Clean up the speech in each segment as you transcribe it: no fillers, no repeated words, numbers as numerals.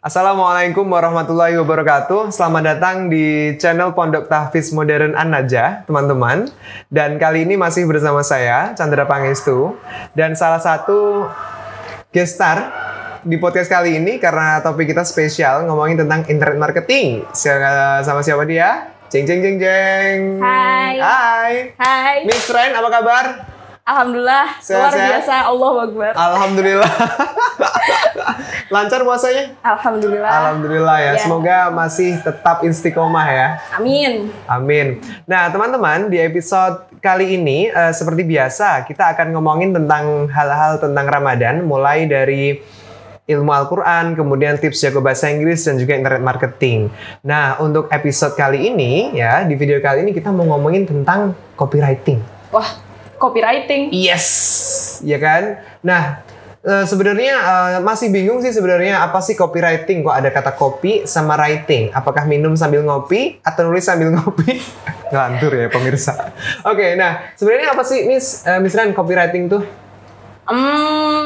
Assalamualaikum warahmatullahi wabarakatuh. Selamat datang di channel Pondok Tahfiz Modern An-Najah, teman-teman. Dan kali ini masih bersama saya, Chandra Pangestu. Dan salah satu guest star di podcast kali ini karena topik kita spesial ngomongin tentang internet marketing. Sama siapa dia? Jeng jeng jeng jeng. Hai. Hai. Hai. Miss Ren, apa kabar? Alhamdulillah, Sehat, luar biasa, Allahu Akbar. Alhamdulillah. Lancar puasanya? Alhamdulillah. Alhamdulillah ya. Ya. Semoga masih tetap istiqomah ya. Amin. Amin. Nah, teman-teman, di episode kali ini seperti biasa kita akan ngomongin tentang hal-hal tentang Ramadan, mulai dari ilmu Al-Quran, kemudian tips jago bahasa Inggris, dan juga internet marketing. Nah, untuk episode kali ini ya, di video kali ini kita mau ngomongin tentang copywriting. Wah, copywriting. Yes, ya kan? Nah, sebenarnya masih bingung sih sebenarnya apa sih copywriting? Kok ada kata copy sama writing? Apakah minum sambil ngopi atau nulis sambil ngopi? Ngelantur ya pemirsa. Oke, nah sebenarnya apa sih Miss Ren copywriting tuh?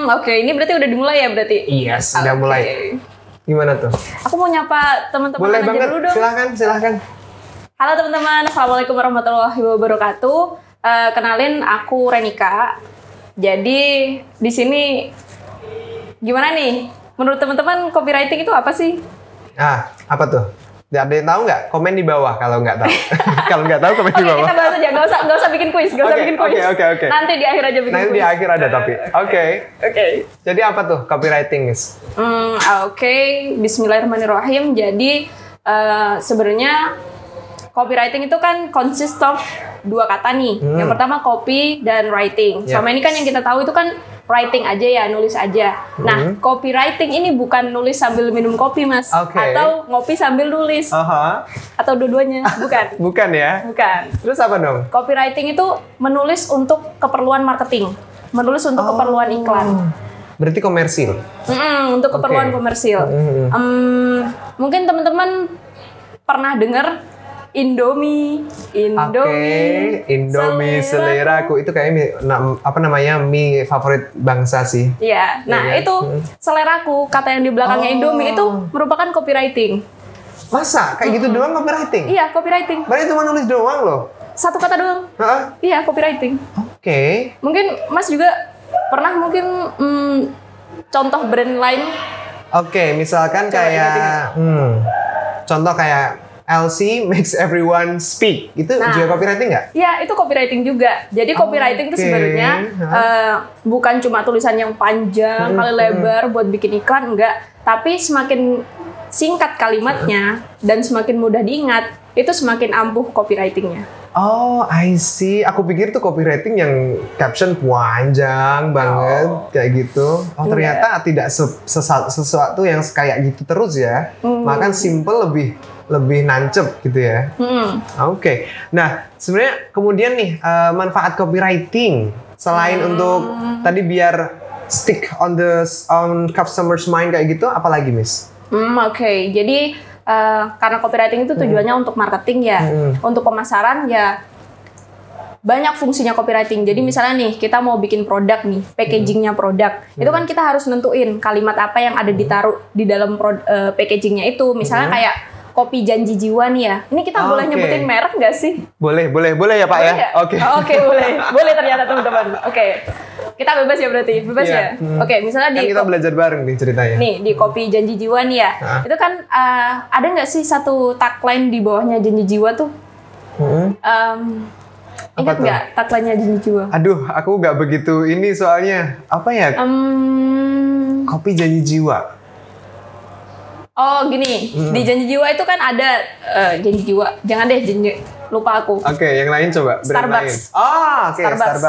Oke, ini berarti udah dimulai ya berarti? Iya, sudah Oke. mulai. Gimana tuh? Aku mau nyapa teman-teman Boleh aja banget, dulu dong. silahkan. Halo teman-teman, Assalamualaikum warahmatullahi wabarakatuh. Kenalin, aku Renika. Jadi di sini gimana nih? Menurut teman-teman copywriting itu apa sih? Ah, apa tuh? Ada yang tahu nggak? Komen di bawah kalau nggak tahu. Kalau nggak tahu komen di Oke, bawah. kita bahas aja. Gak usah bikin kuis. Oke. Nanti di akhir aja bikin Nanti kuis. di akhir ada tapi. Oke. Oke. Jadi apa tuh copywriting, Miss? Oke. Bismillahirrahmanirrahim. Jadi sebenarnya copywriting itu kan consist of dua kata nih. Yang pertama copy dan writing. Yeah. Selama ini kan yang kita tahu itu kan writing aja ya, nulis aja. Nah, copywriting ini bukan nulis sambil minum kopi, Mas. Oke. Atau ngopi sambil nulis. Aha. Atau dua-duanya. Bukan. Bukan ya? Bukan. Terus apa dong? Copywriting itu menulis untuk keperluan marketing. Menulis untuk keperluan iklan. Berarti komersil. Untuk keperluan Oke. komersil. Mungkin teman-teman pernah dengar Indomie. Oke, Indomie seleraku itu kayak mie favorit bangsa sih. Iya, nah Iya. itu seleraku, kata yang di belakangnya Indomie itu merupakan copywriting. Masa? Kayak gitu doang copywriting? Iya, copywriting. Berarti cuma nulis doang loh? Satu kata doang. Hah? Iya, copywriting. Oke. Mungkin Mas juga pernah contoh brand lain. Oke, misalkan Coba kayak contoh kayak LC makes everyone speak. Itu Nah. juga copywriting nggak? Ya, itu copywriting juga. Jadi copywriting itu Oke. sebenarnya bukan cuma tulisan yang panjang, kali lebar buat bikin iklan, enggak. Tapi semakin singkat kalimatnya dan semakin mudah diingat, itu semakin ampuh copywritingnya. Oh, I see. Aku pikir tuh copywriting yang caption panjang banget kayak gitu. Oh, ternyata tidak sesuatu yang kayak gitu terus ya. Makan simple lebih nancep gitu ya. Oke. Nah, sebenarnya kemudian nih manfaat copywriting selain untuk tadi biar stick on customer's mind kayak gitu, apalagi Miss? Oke. Jadi karena copywriting itu tujuannya untuk marketing ya, untuk pemasaran ya. Banyak fungsinya copywriting. Jadi misalnya nih kita mau bikin produk nih, packagingnya produk, itu kan kita harus nentuin kalimat apa yang ada ditaruh di dalam packagingnya itu. Misalnya kayak kopi janji jiwa nih ya. Ini kita boleh nyebutin merek nggak sih? Boleh ya Pak Boleh ya? nggak? Oke. Oh, Oke, boleh ternyata teman-teman. Oke, kita bebas ya berarti, bebas Iya. ya. Oke, misalnya Kan di kita belajar bareng nih ceritanya. nih di kopi janji jiwa nih ya. Itu kan ada nggak sih satu tagline di bawahnya janji jiwa tuh? Ingat tuh? nggak tagline-nya janji jiwa? Aduh, aku nggak begitu ini soalnya. Apa ya? Kopi janji jiwa. Oh gini, di janji jiwa itu kan ada janji jiwa. Jangan deh lupa aku. Oke, yang lain coba. Brand Starbucks. lain. Oh, oke, Starbucks.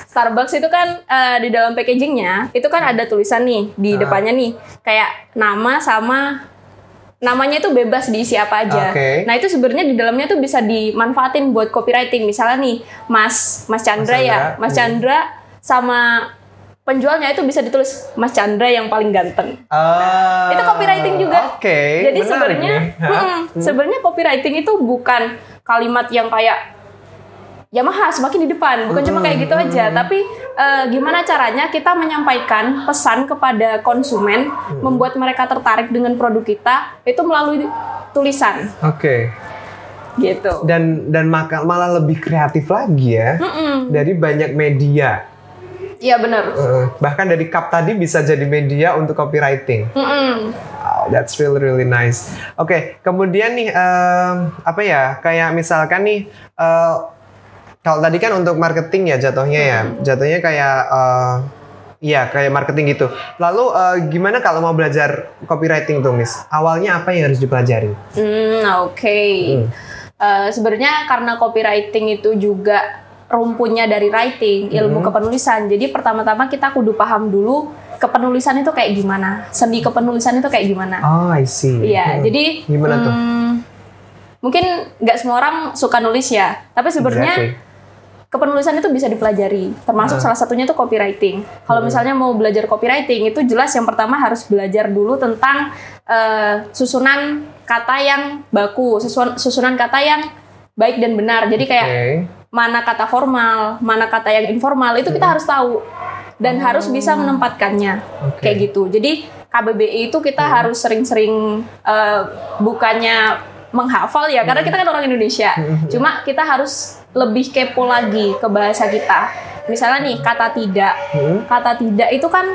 Starbucks itu kan di dalam packagingnya itu kan ada tulisan nih di depannya nih kayak nama sama namanya itu bebas diisi apa aja. Oke. Nah itu sebenarnya di dalamnya tuh bisa dimanfaatin buat copywriting. Misalnya nih Mas Chandra ya, Mas Chandra sama penjualnya itu bisa ditulis Mas Chandra yang paling ganteng. Itu copywriting juga. Oke. Jadi menarik sebenarnya nih. sebenarnya copywriting itu bukan kalimat yang kayak Yamaha semakin di depan, bukan cuma kayak gitu aja, tapi gimana caranya kita menyampaikan pesan kepada konsumen, membuat mereka tertarik dengan produk kita itu melalui tulisan. Oke. Gitu. Dan malah lebih kreatif lagi ya, dari banyak media. Iya benar. Bahkan dari cup tadi bisa jadi media untuk copywriting. Wow, that's really nice. Oke, kemudian nih apa ya? Kayak misalkan nih. Kalau tadi kan untuk marketing ya jatuhnya ya, jatuhnya kayak iya kayak marketing gitu. Lalu gimana kalau mau belajar copywriting tuh, Miss? Awalnya apa yang harus dipelajari? Oke. Sebenarnya karena copywriting itu juga rumpunnya dari writing, ilmu kepenulisan. Jadi pertama-tama kita kudu paham dulu kepenulisan itu kayak gimana, seni kepenulisan itu kayak gimana. Oh, I see. Iya, jadi gimana tuh? Mungkin nggak semua orang suka nulis ya, tapi sebenarnya kepenulisan itu bisa dipelajari, termasuk salah satunya itu copywriting. Kalau misalnya mau belajar copywriting, itu jelas yang pertama harus belajar dulu tentang susunan kata yang baku, susunan kata yang baik dan benar. Jadi kayak mana kata formal, mana kata yang informal, itu kita harus tahu. Dan harus bisa menempatkannya, kayak gitu. Jadi KBBI itu kita harus sering-sering bukannya menghafal ya, karena kita kan orang Indonesia. Cuma kita harus lebih kepo lagi ke bahasa kita. Misalnya nih kata tidak. Kata tidak itu kan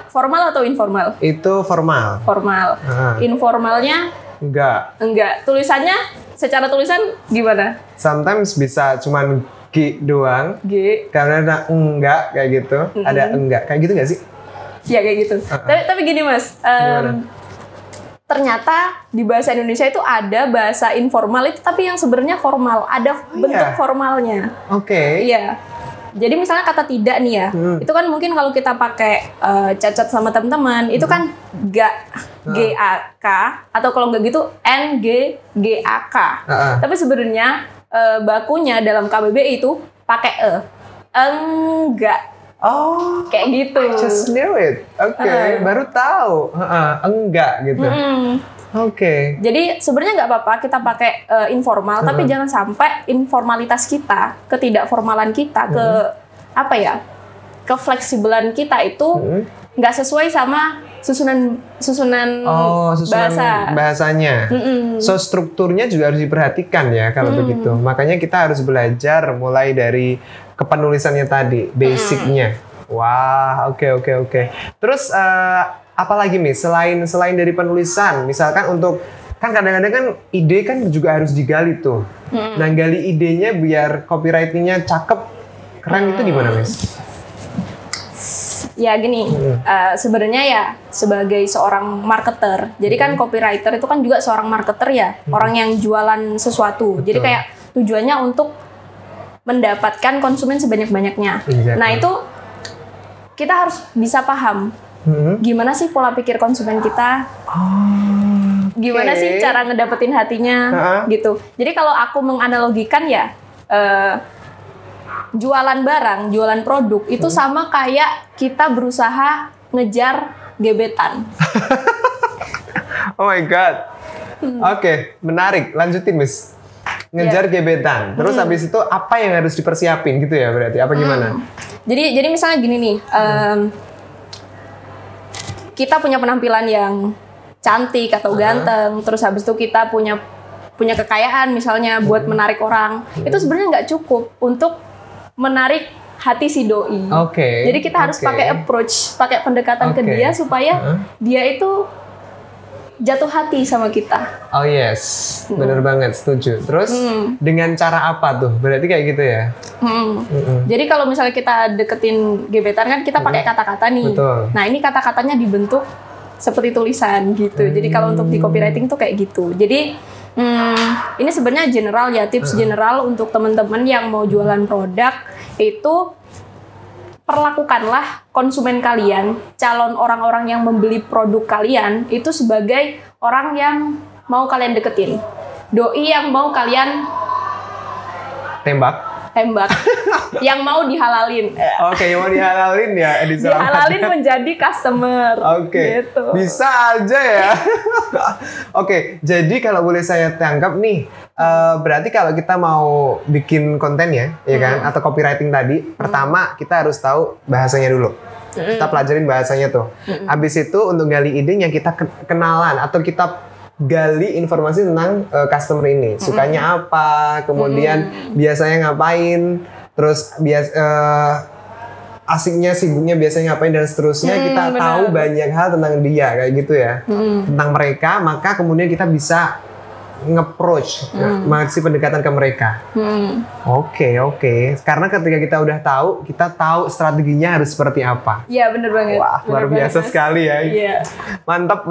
formal atau informal? Itu formal. Formal. Informalnya? Enggak. Tulisannya secara tulisan gimana? Sometimes bisa cuman G doang. G. Karena ada enggak kayak gitu. Ada enggak kayak gitu nggak sih? Ya kayak gitu. Tapi gini Mas. Ternyata di bahasa Indonesia itu ada bahasa informal itu tapi yang sebenarnya formal, ada bentuk formalnya. Oke. Iya. Jadi misalnya kata tidak nih ya, itu kan mungkin kalau kita pakai cacat sama teman-teman, itu kan GAK atau kalau nggak gitu NGGAK. Tapi sebenarnya bakunya dalam KBBI itu pakai enggak. Oh, kayak gitu. I just knew it. Oke, baru tahu. Enggak gitu. Oke. Jadi sebenarnya nggak apa-apa kita pakai informal, tapi jangan sampai informalitas kita, ketidakformalan kita, ke apa ya, kefleksibelan kita itu nggak sesuai sama susunan bahasanya. So strukturnya juga harus diperhatikan ya kalau begitu. Makanya kita harus belajar mulai dari kepenulisannya tadi, basicnya. Wah, oke. Terus apalagi nih selain dari penulisan, misalkan untuk kan kadang-kadang kan ide kan juga harus digali tuh. Nah, gali idenya biar copywritingnya cakep, keren itu gimana, Miss? Ya gini, sebenarnya ya sebagai seorang marketer, jadi kan copywriter itu kan juga seorang marketer ya, orang yang jualan sesuatu. Betul. Jadi kayak tujuannya untuk mendapatkan konsumen sebanyak-banyaknya. Nah itu kita harus bisa paham gimana sih pola pikir konsumen kita, gimana sih cara ngedapetin hatinya, gitu. Jadi kalau aku menganalogikan ya, jualan barang, jualan produk itu sama kayak kita berusaha ngejar gebetan. Oh my god. Oke, menarik. Lanjutin, Miss. Ngejar gebetan. Terus habis itu apa yang harus dipersiapin gitu ya berarti? Apa gimana? Jadi misalnya gini nih, kita punya penampilan yang cantik atau ganteng, terus habis itu kita punya kekayaan misalnya buat menarik orang. Itu sebenarnya nggak cukup untuk menarik hati si doi. Jadi kita harus pakai approach, pakai pendekatan ke dia supaya dia itu jatuh hati sama kita. Oh yes, bener banget, setuju. Terus dengan cara apa tuh? Berarti kayak gitu ya? Jadi kalau misalnya kita deketin gebetan kan kita pakai kata-kata nih. Betul. Nah ini kata-katanya dibentuk seperti tulisan gitu. Jadi kalau untuk di copywriting tuh kayak gitu. Jadi ini sebenarnya general ya, tips general untuk teman-teman yang mau jualan produk itu. Perlakukanlah konsumen kalian, calon orang-orang yang membeli produk kalian itu sebagai orang yang mau kalian deketin. Doi yang mau kalian tembak. tembak yang mau dihalalin. Oke, yang mau dihalalin ya dihalalin menjadi customer. Oke, gitu. Bisa aja ya. Oke, jadi kalau boleh saya tangkap nih, berarti kalau kita mau bikin konten ya kan, atau copywriting tadi, pertama kita harus tahu bahasanya dulu. Kita pelajarin bahasanya tuh. Habis itu untuk gali ide yang kita kenalan atau kita gali informasi tentang customer ini, sukanya apa, kemudian biasanya ngapain, terus asiknya, sibuknya biasanya ngapain dan seterusnya. Kita tahu banyak hal tentang dia kayak gitu ya, tentang mereka, maka kemudian kita bisa nge-approach, masih pendekatan ke mereka. Oke. Karena ketika kita udah tahu, kita tahu strateginya harus seperti apa. Iya, bener banget. Wah, luar biasa sekali ya. Iya. Mantap.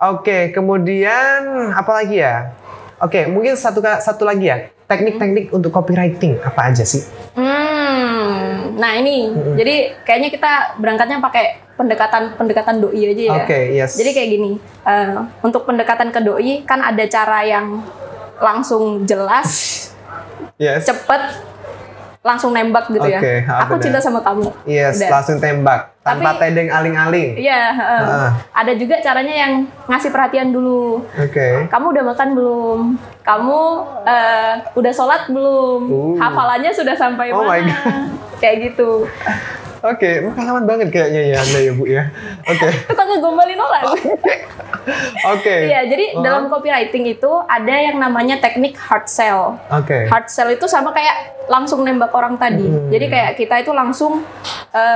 Oke, kemudian apa lagi ya? Oke, mungkin satu lagi ya. Teknik-teknik untuk copywriting apa aja sih? Nah ini, jadi kayaknya kita berangkatnya pakai pendekatan doi aja ya. Oke, yes. Jadi kayak gini, untuk pendekatan ke doi kan ada cara yang langsung jelas, cepet, langsung nembak gitu ya. Aku cinta sama kamu. Yes, udah. Langsung tembak, tanpa tedeng aling-aling. Iya. Ada juga caranya yang ngasih perhatian dulu. Kamu udah makan belum? Kamu udah sholat belum? Hafalannya sudah sampai mana? My God. Kayak gitu. Pengalaman banget kayaknya ya Anda ya Bu ya. Tukang ngegombalin orang. Iya, jadi dalam copywriting itu ada yang namanya teknik hard sell. Hard sell itu sama kayak langsung nembak orang tadi. Jadi kayak kita itu langsung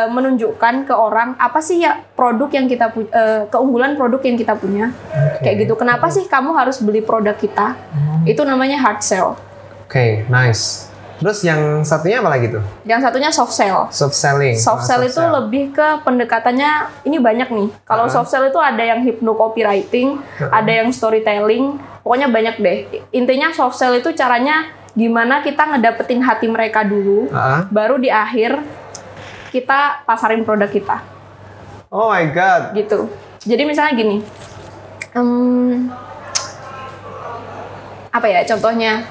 menunjukkan ke orang apa sih ya produk yang kita keunggulan produk yang kita punya. Kayak gitu. Kenapa sih kamu harus beli produk kita? Itu namanya hard sell. Nice. Terus yang satunya apa lagi tuh? Yang satunya soft sell. Soft selling. Soft sell itu lebih ke pendekatannya, ini banyak nih. Kalau soft sell itu ada yang hypno copywriting, ada yang storytelling, pokoknya banyak deh. Intinya soft sell itu caranya gimana kita ngedapetin hati mereka dulu, baru di akhir kita pasarin produk kita. Oh my God. Gitu. Jadi misalnya gini, apa ya contohnya?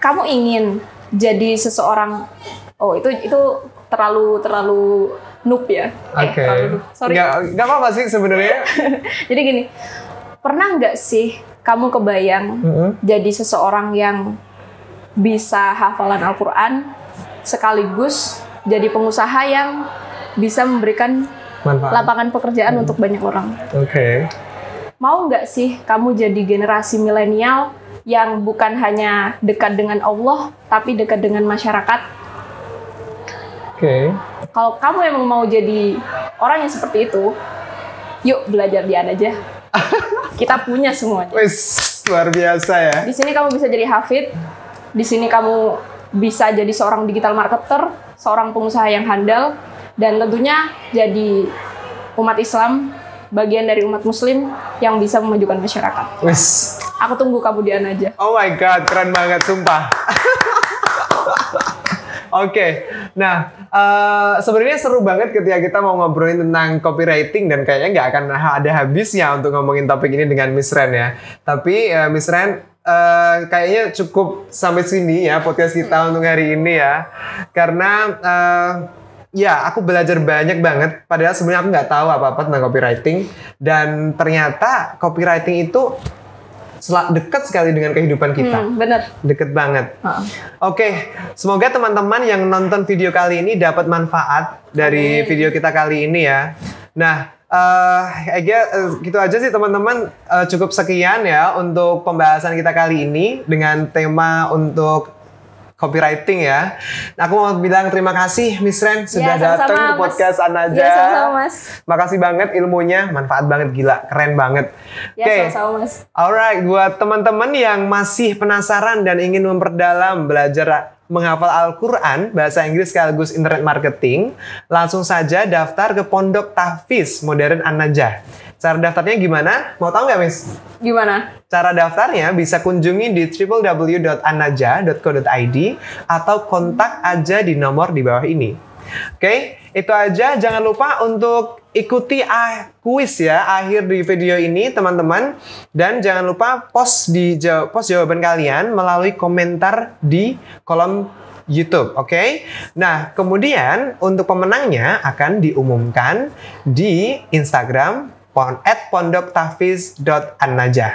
Kamu ingin jadi seseorang, itu terlalu noob ya. Sorry. Nggak apa-apa sih sebenarnya. Jadi gini, pernah nggak sih kamu kebayang jadi seseorang yang bisa hafalan Al-Quran sekaligus jadi pengusaha yang bisa memberikan lapangan pekerjaan untuk banyak orang? Mau nggak sih kamu jadi generasi milenial yang bukan hanya dekat dengan Allah, tapi dekat dengan masyarakat? Kalau kamu emang mau jadi orang yang seperti itu, yuk belajar di An aja. Kita punya semuanya. Luar biasa ya. Di sini kamu bisa jadi hafid, di sini kamu bisa jadi seorang digital marketer, seorang pengusaha yang handal, dan tentunya jadi umat Islam, bagian dari umat Muslim yang bisa memajukan masyarakat. Aku tunggu kamu di An aja. Oh my God, keren banget, sumpah. Nah, sebenarnya seru banget ketika kita mau ngobrolin tentang copywriting dan kayaknya nggak akan ada habisnya untuk ngomongin topik ini dengan Miss Ren ya. Tapi Miss Ren, kayaknya cukup sampai sini ya podcast kita untuk hari ini ya. Karena ya, aku belajar banyak banget. Padahal sebenarnya aku nggak tahu apa-apa tentang copywriting. Dan ternyata copywriting itu dekat sekali dengan kehidupan kita. Bener. Deket banget. Semoga teman-teman yang nonton video kali ini dapat manfaat dari video kita kali ini ya. Nah, gitu aja sih teman-teman. Cukup sekian ya untuk pembahasan kita kali ini dengan tema untuk copywriting ya. Nah, aku mau bilang terima kasih Miss Ren sudah datang ke podcast An aja. Ya, sama-sama Mas. Makasih banget ilmunya, manfaat banget, gila, keren banget. Sama-sama Mas. Alright, buat teman-teman yang masih penasaran dan ingin memperdalam belajar menghafal Al-Quran, bahasa Inggris sekaligus internet marketing, langsung saja daftar ke Pondok Tahfiz Modern An-Najah. Cara daftarnya gimana? Mau tahu nggak, Miss? Gimana? Cara daftarnya bisa kunjungi di www.annajah.co.id atau kontak aja di nomor di bawah ini. Itu aja. Jangan lupa untuk ikuti kuis ya akhir di video ini teman-teman, dan jangan lupa post jawaban kalian melalui komentar di kolom YouTube, oke? Nah, kemudian untuk pemenangnya akan diumumkan di Instagram @pondoktahfiz.an-najah.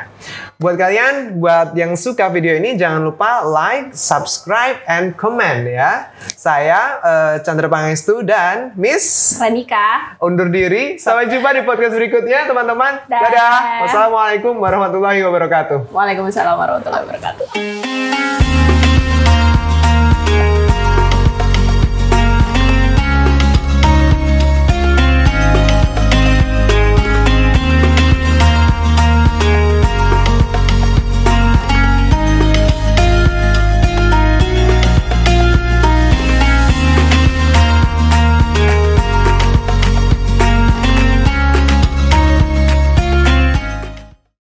Buat yang suka video ini, jangan lupa like, subscribe, and comment ya. Saya Chandra Pangestu dan Miss Ranika undur diri. Sampai jumpa di podcast berikutnya, teman-teman. Dadah. Wassalamualaikum warahmatullahi wabarakatuh. Waalaikumsalam warahmatullahi wabarakatuh.